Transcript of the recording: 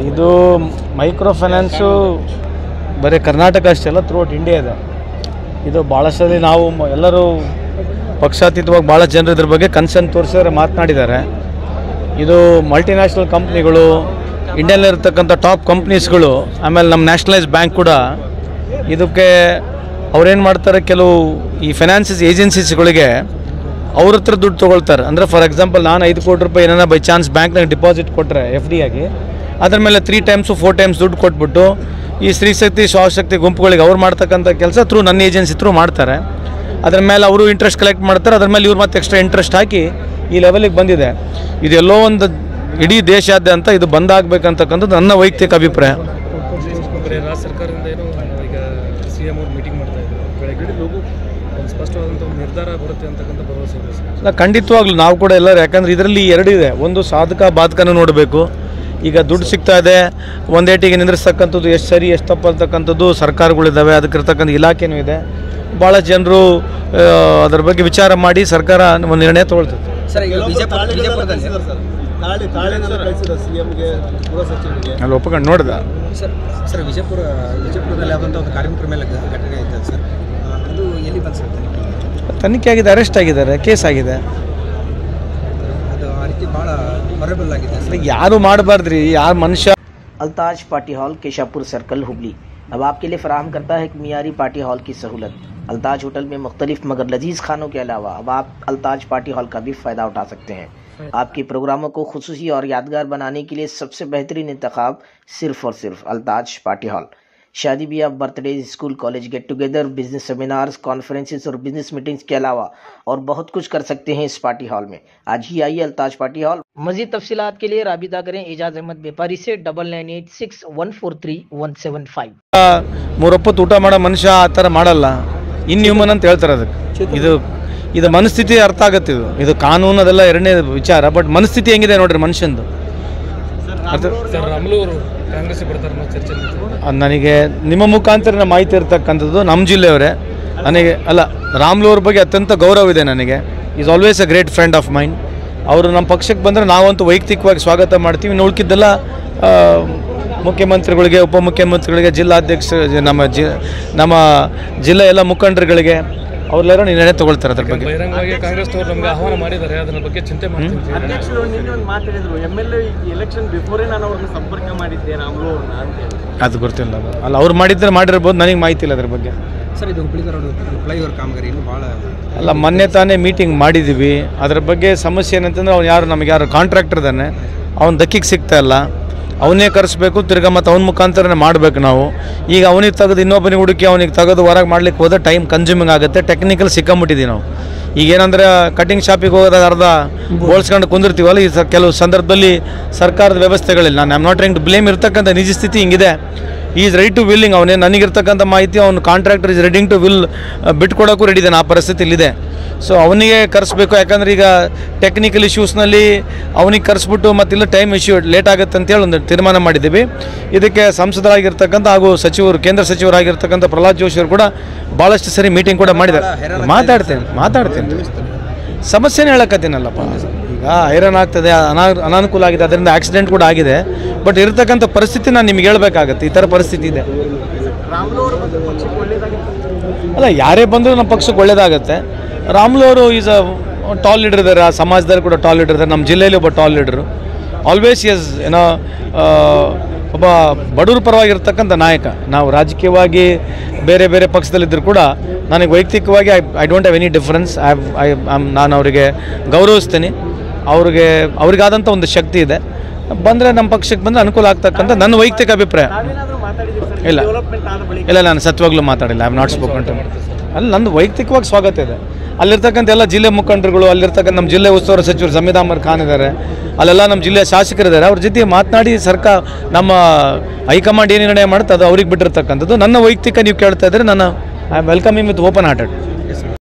ಇದು micro finance ಬರೀ ಕರ್ನಾಟಕ ಅಷ್ಟೇ ಅಲ್ಲ, ಥ್ರೂಔಟ್ ಇಂಡಿಯಾ ಇದೆ. ಇದು ಭಾಳಷ್ಟು ನಾವು ಎಲ್ಲರೂ ಪಕ್ಷಾತೀತವಾಗಿ ಭಾಳ ಜನರು ಇದ್ರ ಬಗ್ಗೆ ಕನ್ಸರ್ನ್ ತೋರಿಸಿದ್ರೆ ಮಾತನಾಡಿದ್ದಾರೆ. ಇದು ಮಲ್ಟಿನ್ಯಾಷನಲ್ ಕಂಪ್ನಿಗಳು, ಇಂಡಿಯಾದಲ್ಲಿರ್ತಕ್ಕಂಥ ಟಾಪ್ ಕಂಪ್ನೀಸ್ಗಳು, ಆಮೇಲೆ ನಮ್ಮ ನ್ಯಾಷನಲೈಸ್ ಬ್ಯಾಂಕ್ ಕೂಡ ಇದಕ್ಕೆ ಅವ್ರೇನು ಮಾಡ್ತಾರೆ, ಕೆಲವು ಈ ಫೈನಾನ್ಸಿಸ್ ಏಜೆನ್ಸೀಸ್ಗಳಿಗೆ ಅವ್ರ ಹತ್ರ ದುಡ್ಡು ತೊಗೊಳ್ತಾರೆ. ಅಂದರೆ ಫಾರ್ ಎಕ್ಸಾಂಪಲ್ ನಾನು 5 ಕೋಟಿ ರೂಪಾಯಿ ಏನಾರ ಬೈ ಚಾನ್ಸ್ ಬ್ಯಾಂಕ್ನಾಗ ಡಿಪಾಸಿಟ್ ಕೊಟ್ಟರೆ FD ಆಗಿ, ಅದ್ರ ಮೇಲೆ 3 ಟೈಮ್ಸು 4 ಟೈಮ್ಸ್ ದುಡ್ಡು ಕೊಟ್ಬಿಟ್ಟು ಈ ಸ್ತ್ರೀಶಕ್ತಿ ಸ್ವಾಶಕ್ತಿ ಗುಂಪುಗಳಿಗೆ ಅವ್ರು ಮಾಡ್ತಕ್ಕಂಥ ಕೆಲಸ ಥ್ರೂ ನನ್ನ ಏಜೆನ್ಸಿ ಥ್ರೂ ಮಾಡ್ತಾರೆ. ಅದ್ರ ಮೇಲೆ ಅವರು ಇಂಟ್ರೆಸ್ಟ್ ಕಲೆಕ್ಟ್ ಮಾಡ್ತಾರೆ, ಅದ್ರ ಮೇಲೆ ಇವ್ರು ಮತ್ತೆ ಎಕ್ಸ್ಟ್ರಾ ಇಂಟ್ರೆಸ್ಟ್ ಹಾಕಿ ಈ ಲೆವೆಲಿಗೆ ಬಂದಿದೆ. ಇದೆಲ್ಲೋ ಒಂದು ಇಡೀ ದೇಶಾದ್ಯಂತ ಇದು ಬಂದಾಗಬೇಕಂತಕ್ಕಂಥದ್ದು ನನ್ನ ವೈಯಕ್ತಿಕ ಅಭಿಪ್ರಾಯ. ರಾಜ್ಯ ಸರ್ಕಾರದಿಂದ ಏನು ಈಗ CM ಅವರು ಮೀಟಿಂಗ್ ಮಾಡ್ತಾ ಇದ್ದಾರೆ, ಬೆಳಗ್ಗೆ ಒಂದು ಸ್ಪಷ್ಟವಾದಂಥ ಒಂದು ನಿರ್ಧಾರ ಬರುತ್ತೆ ಅಂತಕ್ಕಂಥ ಭರವಸೆ ಇದೆ. ಇಲ್ಲ, ಖಂಡಿತವಾಗ್ಲೂ ನಾವು ಕೂಡ ಎಲ್ಲರೂ, ಯಾಕಂದರೆ ಇದರಲ್ಲಿ 2 ಇದೆ. ಒಂದು ಸಾಧಕ ಬಾಧಕನೂ ನೋಡಬೇಕು. ಈಗ ದುಡ್ಡು ಸಿಗ್ತಾ ಇದೆ, ಒಂದೇಟಿಗೆ ನಿಂದ್ರಿಸ್ತಕ್ಕಂಥದ್ದು ಎಷ್ಟು ಸರಿ ಎಷ್ಟು ತಪ್ಪು ಅಂತಕ್ಕಂಥದ್ದು ಸರ್ಕಾರಗಳಿದ್ದಾವೆ, ಅದಕ್ಕಿರ್ತಕ್ಕಂಥ ಇಲಾಖೆನೂ ಇದೆ. ಭಾಳ ಜನರು ಅದ್ರ ಬಗ್ಗೆ ವಿಚಾರ ಮಾಡಿ ಸರ್ಕಾರ ಒಂದು ನಿರ್ಣಯ ತೊಗೊಳ್ತದೆ. ಸರ್, ಈಗ ವಿಜಯಪುರದಲ್ಲಿ ಅಲ್ಲಿ ಒಪ್ಕೊಂಡು ನೋಡಿದ ಸರ್ ವಿಜಯಪುರದಲ್ಲಿ ಆದಂಥ ಒಂದು ಕಾರ್ಮಿಕರ ಮೇಲೆ ಘಟನೆ ಆಯ್ತದೆ ಸರ್, ಅದು ಎಲ್ಲಿ ಬಂದು ಸರ್ ತನಿಖೆ ಆಗಿದೆ, ಅರೆಸ್ಟ್ ಆಗಿದ್ದಾರೆ, ಕೇಸ್ ಆಗಿದೆ. ಅದು ಆ ರೀತಿ ಭಾಳ ಹೊರಬಲ್ ಆಗಿದೆ ಸರ್. ಯಾರು ಮಾಡಬಾರ್ದ್ರಿ, ಯಾರು ಮನುಷ್ಯ. Altaj party hall Keshapur circle Hubli अब आपके लिए फराहम करता है एक मियारी पार्टी हॉल की सहूलत। अल्ताज होटल में मुख्तलिफ मगर लजीज खानों के अलावा अब आप अल्ताज पार्टी हॉल का भी फ़ायदा उठा सकते हैं। आपके प्रोग्रामों को खुसूसी और यादगार बनाने के लिए सबसे बेहतरीन इंतखाब सिर्फ और सिर्फ अल्ताज पार्टी हॉल। शादी ब्याह, birthday, school college get together, business seminars, conferences और बिजनेस मीटिंग्स के अलावा और बहुत कुछ कर सकते हैं इस पार्टी हॉल में। आज ही आइए अल्ताज पार्टी हॉल। मजीद तफसीलात के लिए राबिता करें एजाज अहमद व्यापारी से 9986143175। ಮೂರೊಪ್ಪತ್ತು ಊಟ ಮಾಡೋ ಮನುಷ್ಯ ಆ ಥರ ಮಾಡಲ್ಲ, ಇನ್ಹ್ಯೂಮನ್ ಅಂತ ಹೇಳ್ತಾರೆ ಅದಕ್ಕೆ. ಇದು ಮನಸ್ಥಿತಿ ಅರ್ಥ ಆಗುತ್ತೆ. ಇದು ಕಾನೂನು ಅದೆಲ್ಲ ಎರಡನೇ ವಿಚಾರ, ಬಟ್ ಮನಸ್ಥಿತಿ ಹೆಂಗಿದೆ ನೋಡ್ರಿ ಮನುಷ್ಯಂದು. ಕಾಂಗ್ರೆಸ್ ಬರ್ತಾರೆ ಚರ್ಚೆ. ನನಗೆ ನಿಮ್ಮ ಮುಖಾಂತರ ಮಾಹಿತಿ ಇರ್ತಕ್ಕಂಥದ್ದು ನಮ್ಮ ಜಿಲ್ಲೆಯವರೇ. ನನಗೆ ಅಲ್ಲ, ರಾಮ್ಲು ಅವ್ರ ಬಗ್ಗೆ ಅತ್ಯಂತ ಗೌರವ ಇದೆ ನನಗೆ. Is always a great friend of mind. ಅವರು ನಮ್ಮ ಪಕ್ಷಕ್ಕೆ ಬಂದರೆ ನಾವಂತೂ ವೈಯಕ್ತಿಕವಾಗಿ ಸ್ವಾಗತ ಮಾಡ್ತೀವಿ. ಇನ್ನು ಉಳ್ಕಿದ್ದೆಲ್ಲ ಮುಖ್ಯಮಂತ್ರಿಗಳಿಗೆ, ಉಪಮುಖ್ಯಮಂತ್ರಿಗಳಿಗೆ, ಜಿಲ್ಲಾಧ್ಯಕ್ಷ, ನಮ್ಮ ಜಿಲ್ಲೆ ಎಲ್ಲ ಮುಖಂಡರುಗಳಿಗೆ ಅವ್ರೆಲ್ಲರೂ ನಿರ್ಣಯ ತಗೊಳ್ತಾರೆ ಅದ್ರ ಬಗ್ಗೆ. ಬಹಿರಂಗವಾಗಿ ಕಾಂಗ್ರೆಸ್ ಅವರು ನಮಗೆ ಆಹ್ವಾನ ಮಾಡಿದ್ದಾರೆ, ಅದರ ಬಗ್ಗೆ ಚಿಂತೆ ಮಾಡ್ತೀನಿ. ಅಧ್ಯಕ್ಷರು ನಿನ್ನೆ ಒಂದು ಮಾತಾಡಿದ್ರು, MLA ಎಲೆಕ್ಷನ್ ಬಿಫೋರೇ ನಾನು ಅವ್ರನ್ನ ಸಂಪರ್ಕ ಮಾಡಿದ್ದೆ ರಾಮ್ಲು ಅವ್ರನ್ನ ಅಂತ. ಅದು ಗೊತ್ತಿಲ್ಲ, ಅಲ್ಲ ಅವ್ರು ಮಾಡಿದ್ರೆ ಮಾಡಿರ್ಬೋದು, ನನಗೆ ಮಾಹಿತಿ ಇಲ್ಲ ಅದ್ರ ಬಗ್ಗೆ. ಸರ್, ಇದು ಹುಬ್ಬಳ್ಳಿ ಫ್ಲೈಓವರ್ ಕಾಮಗಾರಿ ಇನ್ನೂ ಭಾಳ ಅಲ್ಲ, ಮೊನ್ನೆ ತಾನೇ ಮೀಟಿಂಗ್ ಮಾಡಿದ್ದೀವಿ. ಅದ್ರ ಬಗ್ಗೆ ಸಮಸ್ಯೆ ಏನಂತಂದ್ರೆ ನಮಗೆ ಯಾರು ಕಾಂಟ್ರಾಕ್ಟರ್ ಇದ್ದಾನೆ, ಅವ್ನು ದಕ್ಕಿಗೆ ಸಿಗ್ತಾ ಇಲ್ಲ, ಅವನ್ನೇ ಕರೆಸ್ಬೇಕು, ತಿರ್ಗಾ ಮತ್ತು ಅವ್ನ ಮುಖಾಂತರನೇ ಮಾಡಬೇಕು ನಾವು. ಈಗ ಅವನಿಗೆ ತೆಗೆದು ಇನ್ನೊಬ್ಬನಿಗೆ ಹುಡುಕಿ ಅವನಿಗೆ ತೆಗೆದು ಹೊರಗೆ ಮಾಡ್ಲಿಕ್ಕೆ ಹೋದ್ರೆ ಟೈಮ್ ಕನ್ಸ್ಯೂಮಿಂಗ್ ಆಗುತ್ತೆ. ಟೆಕ್ನಿಕಲ್ ಸಿಕ್ಕಂಬಿಟ್ಟಿದ್ದೀವಿ ನಾವು. ಈಗೇನಂದರೆ ಕಟಿಂಗ್ ಶಾಪಿಗೆ ಹೋಗೋದಾಗ ಅರ್ಧ ಬೋಳ್ಸ್ಕೊಂಡು ಕುಂದಿರ್ತೀವಲ್ಲ, ಈ ಕೆಲವು ಸಂದರ್ಭದಲ್ಲಿ ಸರ್ಕಾರದ ವ್ಯವಸ್ಥೆಗಳಿಲ್ಲ. ನಾನು ನಾಟ್ ಟ್ರೈಂಗ್ ಟು ಬ್ಲೇಮ್. ಇರ್ತಕ್ಕಂಥ ನಿಜ ಸ್ಥಿತಿ ಹಿಂಗಿದೆ. Is ready to willing. ಅವನೇ ನನಗಿರ್ತಕ್ಕಂಥ ಮಾಹಿತಿ, ಅವ್ನು contractor is reading to will ಬಿಟ್ಕೊಡೋಕ್ಕೂ ರೆಡಿ ಇದ್ದಾನೆ. ಆ ಪರಿಸ್ಥಿತಿಲಿದೆ. ಸೊ ಅವನಿಗೆ ಕರೆಸ್ಬೇಕು, ಯಾಕಂದರೆ ಈಗ ಟೆಕ್ನಿಕಲ್ ಇಶ್ಯೂಸ್ನಲ್ಲಿ ಅವನಿಗೆ ಕರೆಸ್ಬಿಟ್ಟು ಮತ್ತಿಲ್ಲ ಟೈಮ್ ಇಶ್ಯೂ ಲೇಟ್ ಆಗುತ್ತೆ ಅಂತೇಳಿ ಒಂದು ತೀರ್ಮಾನ ಮಾಡಿದ್ದೀವಿ. ಇದಕ್ಕೆ ಸಂಸದರಾಗಿರ್ತಕ್ಕಂಥ ಹಾಗೂ ಸಚಿವರು, ಕೇಂದ್ರ ಸಚಿವರಾಗಿರ್ತಕ್ಕಂಥ ಪ್ರಹ್ಲಾದ್ ಜೋಶಿ ಅವರು ಕೂಡ ಭಾಳಷ್ಟು ಸರಿ ಮೀಟಿಂಗ್ ಕೂಡ ಮಾಡಿದ್ದಾರೆ. ಮಾತಾಡ್ತೇನೆ ಸಮಸ್ಯೆನೇ ಹೇಳಕತ್ತೀನಲ್ಲಪ್ಪ. ಈಗ ಐರನ್ ಆಗ್ತದೆ, ಅನಾನುಕೂಲ ಆಗಿದೆ, ಅದರಿಂದ ಆಕ್ಸಿಡೆಂಟ್ ಕೂಡ ಆಗಿದೆ. ಬಟ್ ಇರತಕ್ಕಂಥ ಪರಿಸ್ಥಿತಿ ನಾನು ನಿಮ್ಗೆ ಹೇಳ್ಬೇಕಾಗತ್ತೆ. ಈ ಥರ ಪರಿಸ್ಥಿತಿ ಇದೆ. ಅಲ್ಲ, ಯಾರೇ ಬಂದರೂ ನಮ್ಮ ಪಕ್ಷಕ್ಕೆ ಒಳ್ಳೇದಾಗತ್ತೆ. ರಾಮ್ಲು ಅವರು ಈಸ್ ಅ ಟಾಲ್ ಲೀಡರ್ ಇದ್ದಾರೆ, ಆ ಸಮಾಜದಲ್ಲಿ ಕೂಡ ಟಾಲ್ ಲೀಡರ್ ಇದ್ದಾರೆ. ನಮ್ಮ ಜಿಲ್ಲೆಯಲ್ಲಿ ಒಬ್ಬ ಟಾಲ್ ಲೀಡರು. ಆಲ್ವೇಸ್ ಈಸ್ ಒಬ್ಬ ಬಡವ್ರ ಪರವಾಗಿರ್ತಕ್ಕಂಥ ನಾಯಕ. ನಾವು ರಾಜಕೀಯವಾಗಿ ಬೇರೆ ಬೇರೆ ಪಕ್ಷದಲ್ಲಿದ್ದರೂ ಕೂಡ ನನಗೆ ವೈಯಕ್ತಿಕವಾಗಿ I don't have any difference. ನಾನು ಅವರಿಗೆ ಗೌರವಿಸ್ತೀನಿ. ಅವ್ರಿಗಾದಂಥ ಒಂದು ಶಕ್ತಿ ಇದೆ. ಬಂದರೆ ನಮ್ಮ ಪಕ್ಷಕ್ಕೆ ಬಂದರೆ ಅನುಕೂಲ ಆಗ್ತಕ್ಕಂಥ ನನ್ನ ವೈಯಕ್ತಿಕ ಅಭಿಪ್ರಾಯ. ಇಲ್ಲ ನಾನು ಸತ್ವಾಗ್ಲೂ ಮಾತಾಡಿಲ್ಲ. I am not spoken to. ಅಲ್ಲಿ ನಂದು ವೈಯಕ್ತಿಕವಾಗಿ ಸ್ವಾಗತ ಇದೆ. ಅಲ್ಲಿರ್ತಕ್ಕಂಥ ಎಲ್ಲ ಜಿಲ್ಲೆ ಮುಖಂಡರುಗಳು, ಅಲ್ಲಿರ್ತಕ್ಕಂಥ ನಮ್ಮ ಜಿಲ್ಲೆ ಉಸ್ತುವಾರಿ ಸಚಿವರು ಜಮೀರ್ ಅಹಮದ್ ಖಾನ್ ಇದ್ದಾರೆ, ಅಲ್ಲೆಲ್ಲ ನಮ್ಮ ಜಿಲ್ಲೆಯ ಶಾಸಕರಿದ್ದಾರೆ. ಅವ್ರ ಜೊತೆ ಮಾತನಾಡಿ ನಮ್ಮ ಹೈಕಮಾಂಡ್ ಏನು ನಿರ್ಣಯ ಮಾಡುತ್ತೆ ಅದು ಅವ್ರಿಗೆ ಬಿಟ್ಟಿರ್ತಕ್ಕಂಥದ್ದು. ನನ್ನ ವೈಯಕ್ತಿಕ ನೀವು ಕೇಳ್ತಾ ಇದ್ದರೆ, I am welcoming with open hearted.